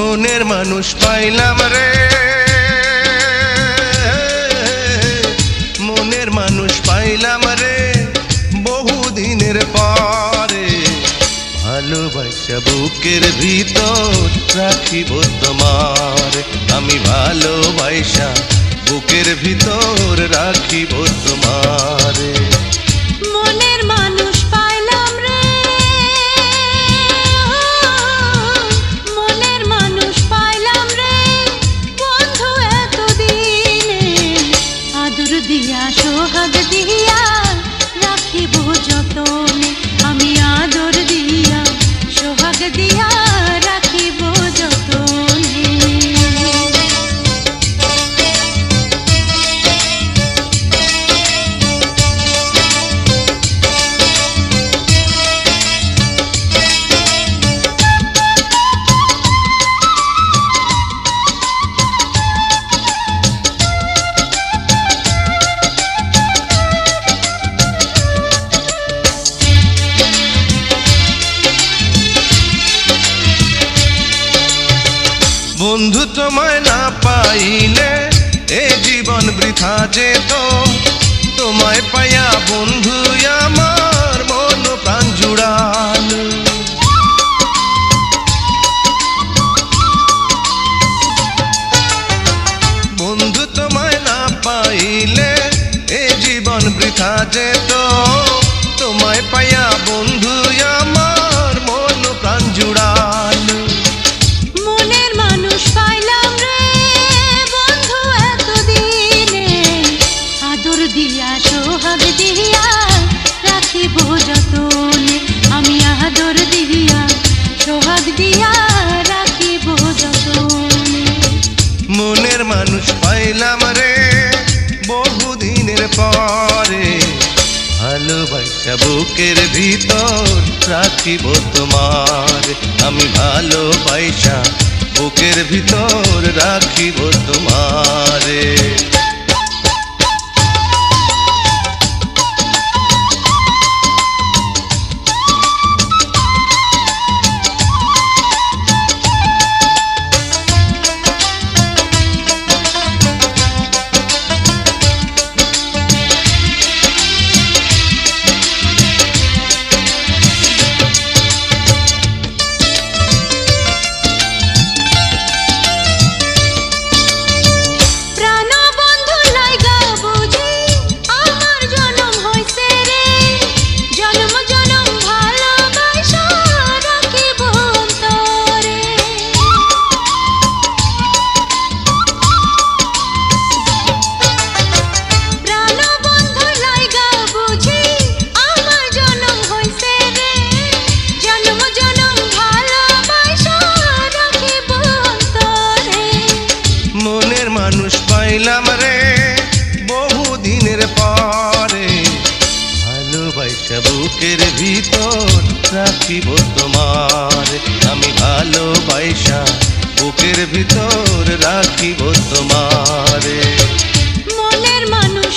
মনের মানুষ পাইলাম রে, মনের মানুষ পাইলাম রে বহুদিনের পরে। ভালোবাসা বুকের ভিতর রাখিব তোমার, আমি ভালোবাসা বুকের ভিতর রাখিব তোমার। মনের মানুষ পাইলাম রে, মনের মানুষ পাইলাম রে বন্ধু এতদিনে। আদর দিয়া সোহাগ দিয়া রাখিব যতনে, আমি আদর দিয়া সোহাগ দিয়া রাখিব যতনে। বন্ধু তোমায় না পাইলে এ জীবন বৃথা যেত, তোমায় পাইয়া বন্ধু আমার মন প্রাণ জুড়ালো। বন্ধু তোমায় না পাইলে এ জীবন বৃথা যেত, তোমায় পাইয়া বন্ধু আমার মন প্রাণ জুড়ালো। মনের মানুষ পাইলাম রে বন্ধু এতদিনে, আদর দিয়া সোহাগ দিয়া রাখিব যতনে, আমি আদর দিয়া সোহাগ দিয়া রাখিব যতনে। মনের মানুষ পাইলাম রে বহুদিনের পরে, ভালোবাসা বুকের ভিতর রাখিব তোমার, আমি ভালোবাসা বুকের ভিতর রাখিব তোমারে। মানুষ পাইলাম রে বহুদিনের পরে, ভালোবাসা বুকের ভিতর রাখিব তোমার, আমি ভালোবাসা বুকের ভিতর রাখিব তোমারে। মনের মানুষ